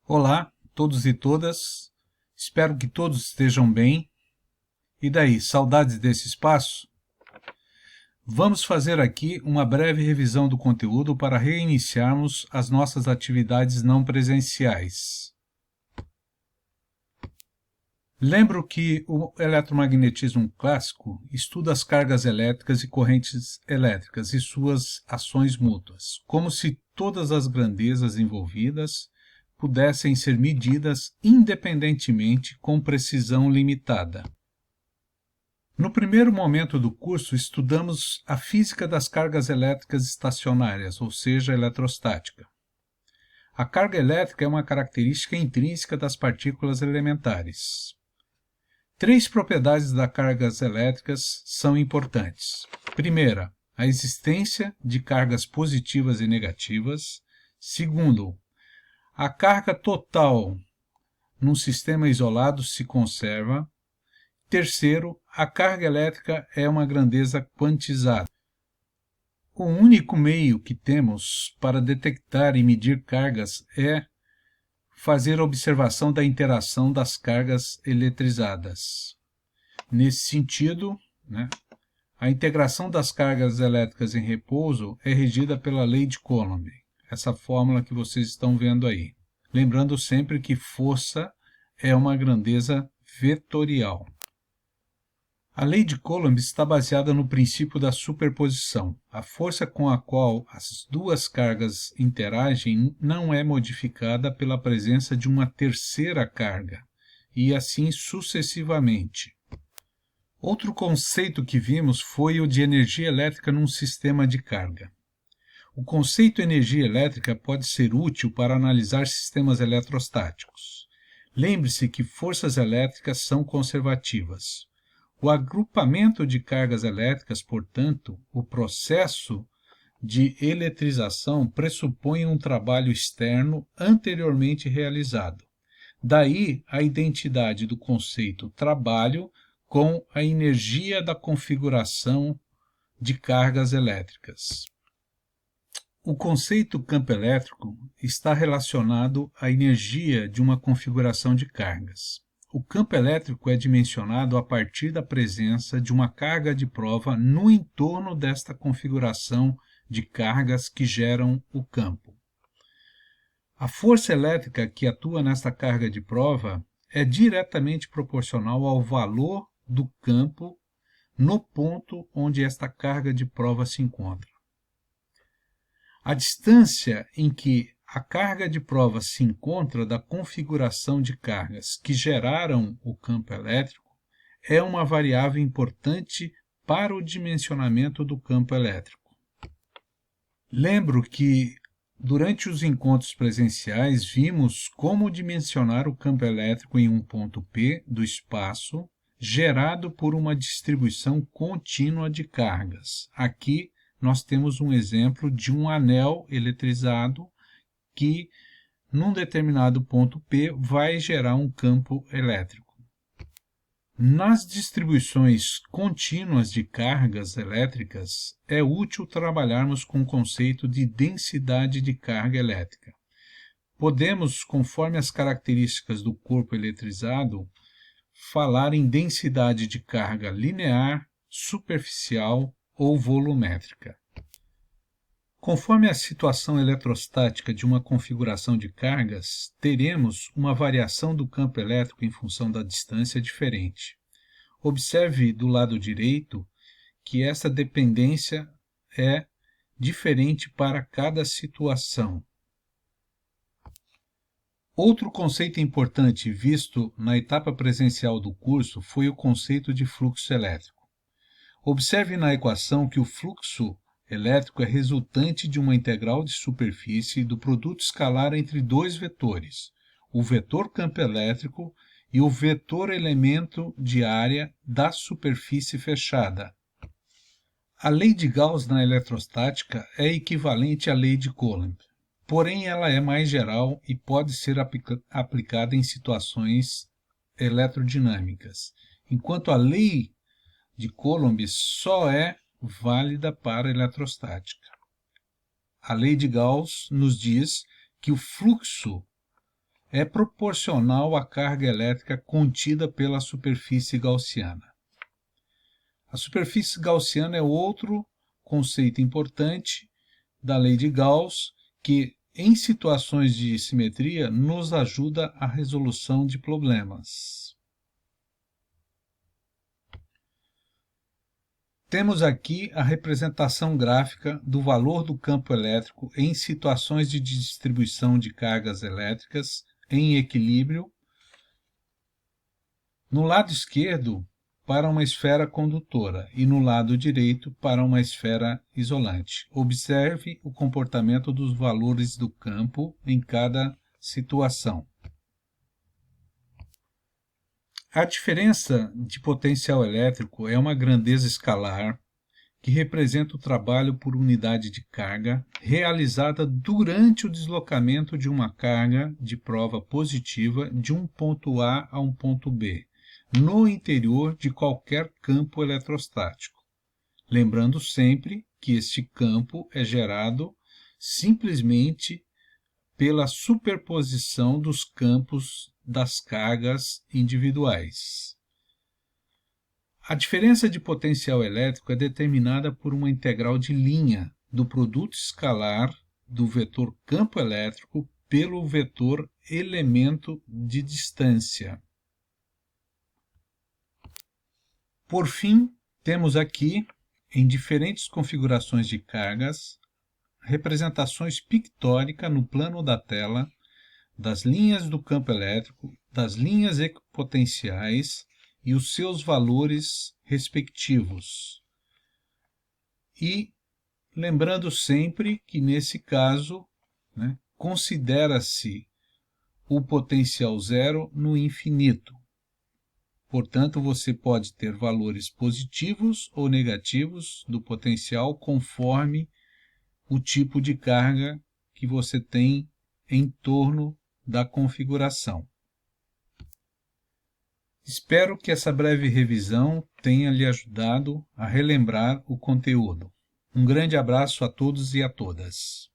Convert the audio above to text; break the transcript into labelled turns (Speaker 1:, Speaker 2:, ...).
Speaker 1: Olá, todos e todas. Espero que todos estejam bem. E daí, saudades desse espaço? Vamos fazer aqui uma breve revisão do conteúdo para reiniciarmos as nossas atividades não presenciais. Lembro que o eletromagnetismo clássico estuda as cargas elétricas e correntes elétricas e suas ações mútuas, como se todas as grandezas envolvidas pudessem ser medidas independentemente com precisão limitada. No primeiro momento do curso, estudamos a física das cargas elétricas estacionárias, ou seja, eletrostática. A carga elétrica é uma característica intrínseca das partículas elementares. Três propriedades das cargas elétricas são importantes. Primeira, a existência de cargas positivas e negativas. Segundo, a carga total num sistema isolado se conserva. Terceiro, a carga elétrica é uma grandeza quantizada. O único meio que temos para detectar e medir cargas é fazer a observação da interação das cargas eletrizadas. Nesse sentido, a integração das cargas elétricas em repouso é regida pela lei de Coulomb, essa fórmula que vocês estão vendo aí. Lembrando sempre que força é uma grandeza vetorial. A lei de Coulomb está baseada no princípio da superposição. A força com a qual as duas cargas interagem não é modificada pela presença de uma terceira carga, e assim sucessivamente. Outro conceito que vimos foi o de energia elétrica num sistema de carga. O conceito energia elétrica pode ser útil para analisar sistemas eletrostáticos. Lembre-se que forças elétricas são conservativas. O agrupamento de cargas elétricas, portanto, o processo de eletrização pressupõe um trabalho externo anteriormente realizado. Daí a identidade do conceito trabalho com a energia da configuração de cargas elétricas. O conceito campo elétrico está relacionado à energia de uma configuração de cargas. O campo elétrico é dimensionado a partir da presença de uma carga de prova no entorno desta configuração de cargas que geram o campo. A força elétrica que atua nesta carga de prova é diretamente proporcional ao valor do campo no ponto onde esta carga de prova se encontra. A distância em que a carga de prova se encontra da configuração de cargas que geraram o campo elétrico é uma variável importante para o dimensionamento do campo elétrico. Lembro que, durante os encontros presenciais, vimos como dimensionar o campo elétrico em um ponto P do espaço gerado por uma distribuição contínua de cargas. Aqui nós temos um exemplo de um anel eletrizado que, num determinado ponto P, vai gerar um campo elétrico. Nas distribuições contínuas de cargas elétricas, é útil trabalharmos com o conceito de densidade de carga elétrica. Podemos, conforme as características do corpo eletrizado, falar em densidade de carga linear, superficial ou volumétrica. Conforme a situação eletrostática de uma configuração de cargas, teremos uma variação do campo elétrico em função da distância diferente. Observe do lado direito que essa dependência é diferente para cada situação. Outro conceito importante visto na etapa presencial do curso foi o conceito de fluxo elétrico. Observe na equação que o fluxo elétrico é resultante de uma integral de superfície do produto escalar entre dois vetores, o vetor campo elétrico e o vetor elemento de área da superfície fechada. A lei de Gauss na eletrostática é equivalente à lei de Coulomb, porém ela é mais geral e pode ser aplicada em situações eletrodinâmicas, enquanto a lei de Coulomb só é válida para a eletrostática. A lei de Gauss nos diz que o fluxo é proporcional à carga elétrica contida pela superfície gaussiana. A superfície gaussiana é outro conceito importante da lei de Gauss, que, em situações de simetria, nos ajuda à resolução de problemas. Temos aqui a representação gráfica do valor do campo elétrico em situações de distribuição de cargas elétricas em equilíbrio. No lado esquerdo, para uma esfera condutora, e no lado direito, para uma esfera isolante. Observe o comportamento dos valores do campo em cada situação. A diferença de potencial elétrico é uma grandeza escalar que representa o trabalho por unidade de carga realizada durante o deslocamento de uma carga de prova positiva de um ponto A a um ponto B, no interior de qualquer campo eletrostático. Lembrando sempre que este campo é gerado simplesmente pela superposição dos campos das cargas individuais. A diferença de potencial elétrico é determinada por uma integral de linha do produto escalar do vetor campo elétrico pelo vetor elemento de distância. Por fim, temos aqui, em diferentes configurações de cargas, representações pictóricas no plano da tela das linhas do campo elétrico, das linhas equipotenciais e os seus valores respectivos. E lembrando sempre que, nesse caso, considera-se o potencial zero no infinito. Portanto, você pode ter valores positivos ou negativos do potencial conforme o tipo de carga que você tem em torno da configuração. Espero que essa breve revisão tenha lhe ajudado a relembrar o conteúdo. Um grande abraço a todos e a todas.